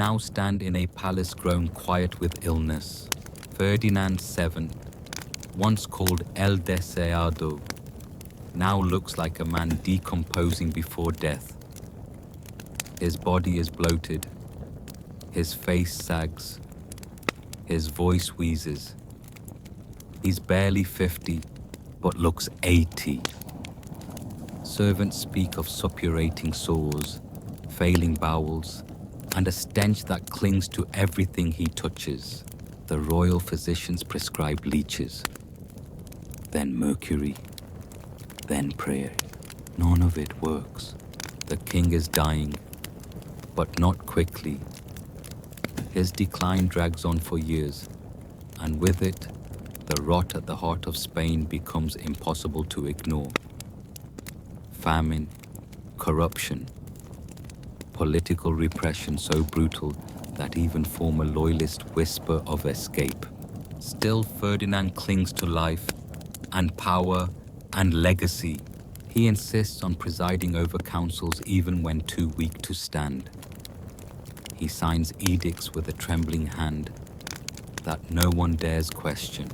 now stand in a palace grown quiet with illness. Ferdinand VII, once called El Deseado, now looks like a man decomposing before death. His body is bloated, his face sags, his voice wheezes. He's barely 50, but looks 80. Servants speak of suppurating sores, failing bowels, and a stench that clings to everything he touches. The royal physicians prescribe leeches, then mercury, then prayer. None of it works. The king is dying, but not quickly. His decline drags on for years, and with it, the rot at the heart of Spain becomes impossible to ignore. Famine, corruption, political repression so brutal that even former loyalists whisper of escape. Still, Ferdinand clings to life and power and legacy. He insists on presiding over councils even when too weak to stand. He signs edicts with a trembling hand that no one dares question.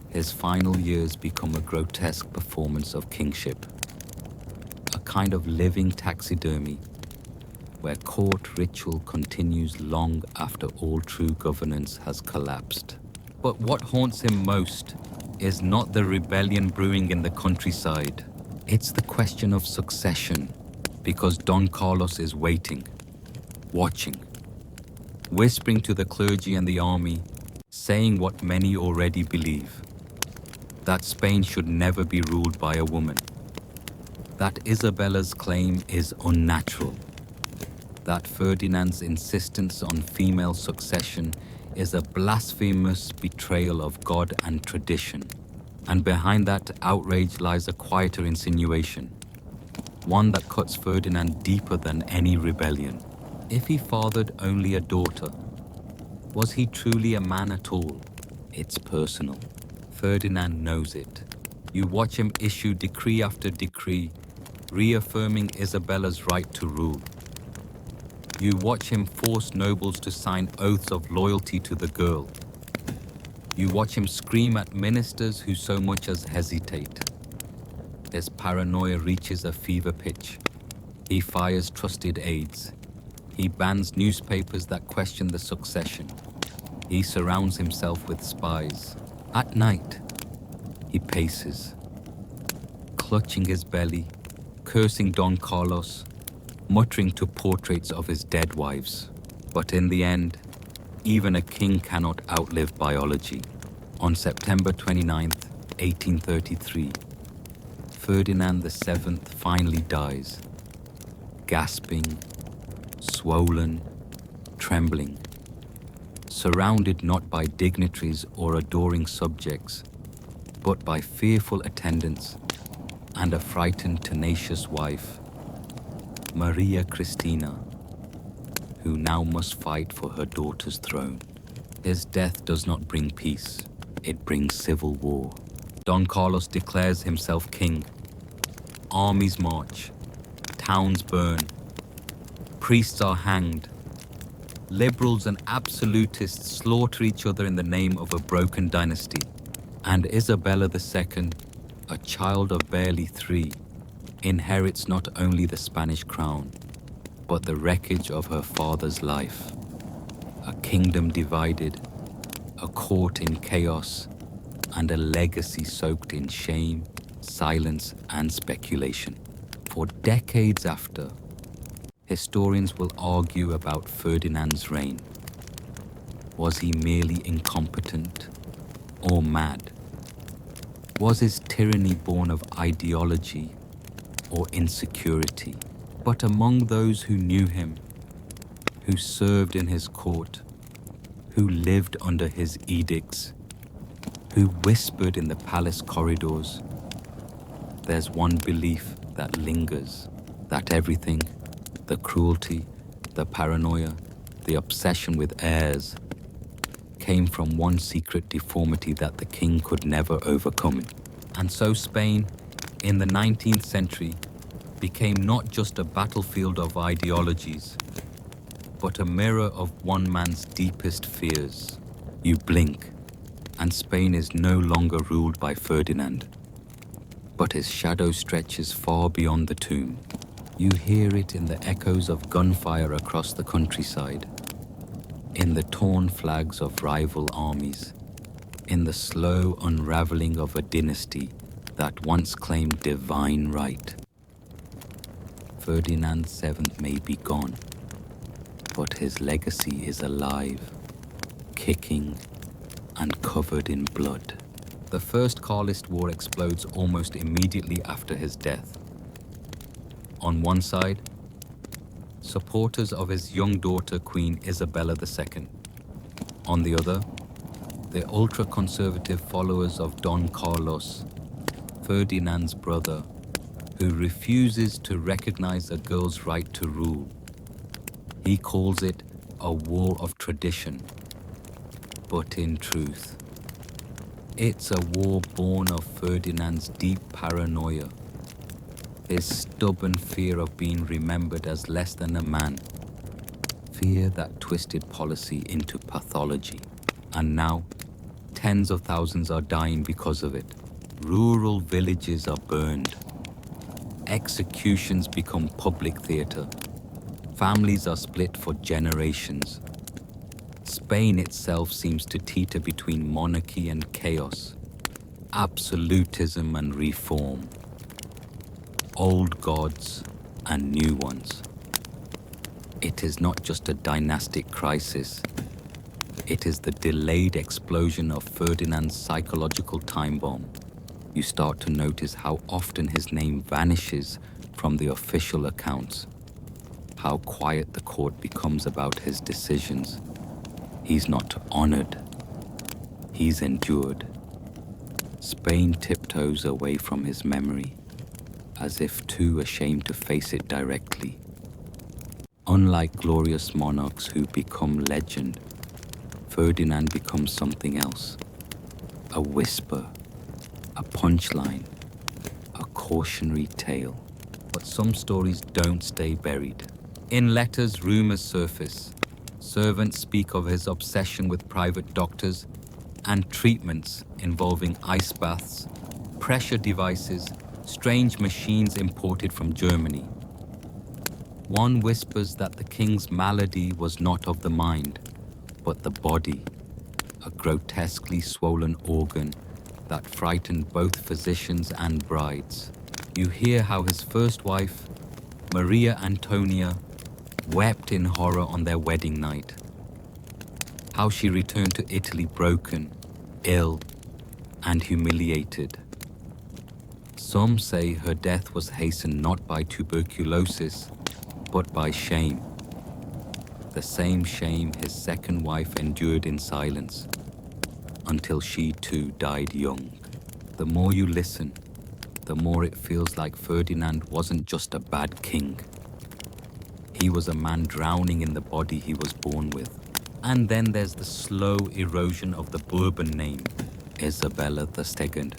His final years become a grotesque performance of kingship, a kind of living taxidermy where court ritual continues long after all true governance has collapsed. But what haunts him most is not the rebellion brewing in the countryside. It's the question of succession, because Don Carlos is waiting, watching, whispering to the clergy and the army, saying what many already believe, that Spain should never be ruled by a woman, that Isabella's claim is unnatural, that Ferdinand's insistence on female succession is a blasphemous betrayal of God and tradition. And behind that outrage lies a quieter insinuation, one that cuts Ferdinand deeper than any rebellion. If he fathered only a daughter, was he truly a man at all? It's personal. Ferdinand knows it. You watch him issue decree after decree, reaffirming Isabella's right to rule. You watch him force nobles to sign oaths of loyalty to the girl. You watch him scream at ministers who so much as hesitate. His paranoia reaches a fever pitch. He fires trusted aides. He bans newspapers that question the succession. He surrounds himself with spies. At night, he paces, clutching his belly, cursing Don Carlos, muttering to portraits of his dead wives. But in the end, even a king cannot outlive biology. On September 29th, 1833, Ferdinand VII finally dies, gasping, swollen, trembling, surrounded not by dignitaries or adoring subjects, but by fearful attendants and a frightened, tenacious wife, Maria Cristina, who now must fight for her daughter's throne. His death does not bring peace, it brings civil war. Don Carlos declares himself king. Armies march, towns burn, priests are hanged. Liberals and absolutists slaughter each other in the name of a broken dynasty. And Isabella II, a child of barely 3, inherits not only the Spanish crown, but the wreckage of her father's life. A kingdom divided, a court in chaos, and a legacy soaked in shame, silence, and speculation. For decades after, historians will argue about Ferdinand's reign. Was he merely incompetent or mad? Was his tyranny born of ideology or insecurity? But among those who knew him, who served in his court, who lived under his edicts, who whispered in the palace corridors, there's one belief that lingers, that everything, the cruelty, the paranoia, the obsession with heirs, came from one secret deformity that the king could never overcome. And so Spain, in the 19th century, became not just a battlefield of ideologies, but a mirror of one man's deepest fears. You blink, and Spain is no longer ruled by Ferdinand, but his shadow stretches far beyond the tomb. You hear it in the echoes of gunfire across the countryside, in the torn flags of rival armies, in the slow unraveling of a dynasty that once claimed divine right. Ferdinand VII may be gone, but his legacy is alive, kicking and covered in blood. The First Carlist War explodes almost immediately after his death. On one side, supporters of his young daughter, Queen Isabella II. On the other, the ultra-conservative followers of Don Carlos, Ferdinand's brother, who refuses to recognize a girl's right to rule. He calls it a war of tradition. But in truth, it's a war born of Ferdinand's deep paranoia, his stubborn fear of being remembered as less than a man, fear that twisted policy into pathology. And now, tens of thousands are dying because of it. Rural villages are burned. Executions become public theater. Families are split for generations. Spain itself seems to teeter between monarchy and chaos, absolutism and reform, old gods and new ones. It is not just a dynastic crisis. It is the delayed explosion of Ferdinand's psychological time bomb. You start to notice how often his name vanishes from the official accounts, how quiet the court becomes about his decisions. He's not honored. He's endured. Spain tiptoes away from his memory, as if too ashamed to face it directly. Unlike glorious monarchs who become legend, Ferdinand becomes something else. A whisper, a punchline, a cautionary tale. But some stories don't stay buried. In letters, rumors surface. Servants speak of his obsession with private doctors and treatments involving ice baths, pressure devices, strange machines imported from Germany. One whispers that the king's malady was not of the mind, but the body, a grotesquely swollen organ that frightened both physicians and brides. You hear how his first wife, Maria Antonia, wept in horror on their wedding night. How she returned to Italy broken, ill, and humiliated. Some say her death was hastened not by tuberculosis, but by shame. The same shame his second wife endured in silence, until she too died young. The more you listen, the more it feels like Ferdinand wasn't just a bad king. He was a man drowning in the body he was born with. And then there's the slow erosion of the Bourbon name, Isabella II,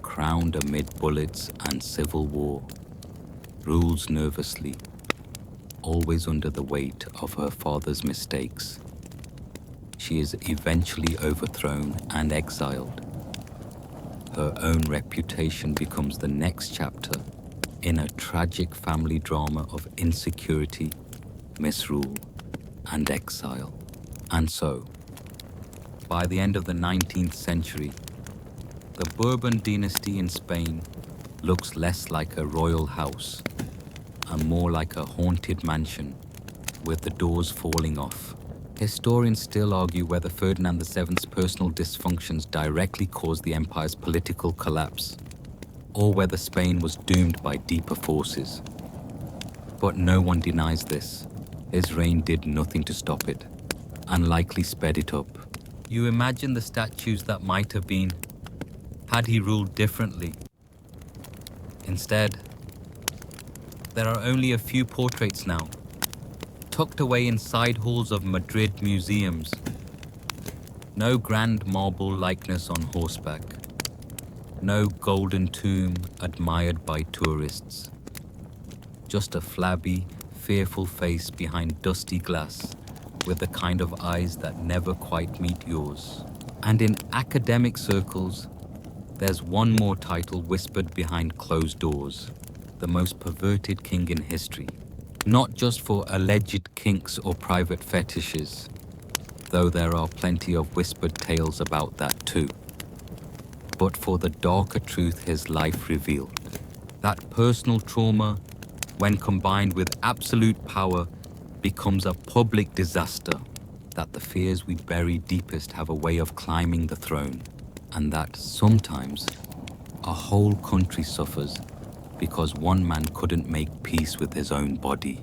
crowned amid bullets and civil war, rules nervously, always under the weight of her father's mistakes. She is eventually overthrown and exiled. Her own reputation becomes the next chapter in a tragic family drama of insecurity, misrule, and exile. And so, by the end of the 19th century, the Bourbon dynasty in Spain looks less like a royal house and more like a haunted mansion with the doors falling off. Historians still argue whether Ferdinand VII's personal dysfunctions directly caused the empire's political collapse, or whether Spain was doomed by deeper forces. But no one denies this. His reign did nothing to stop it, and likely sped it up. You imagine the statues that might have been, had he ruled differently. Instead, there are only a few portraits now, tucked away in side halls of Madrid museums. No grand marble likeness on horseback. No golden tomb admired by tourists. Just a flabby, fearful face behind dusty glass with the kind of eyes that never quite meet yours. And in academic circles, there's one more title whispered behind closed doors: the most perverted king in history. Not just for alleged kinks or private fetishes, though there are plenty of whispered tales about that too, but for the darker truth his life revealed. That personal trauma, when combined with absolute power, becomes a public disaster. That the fears we bury deepest have a way of climbing the throne, and that sometimes a whole country suffers because one man couldn't make peace with his own body.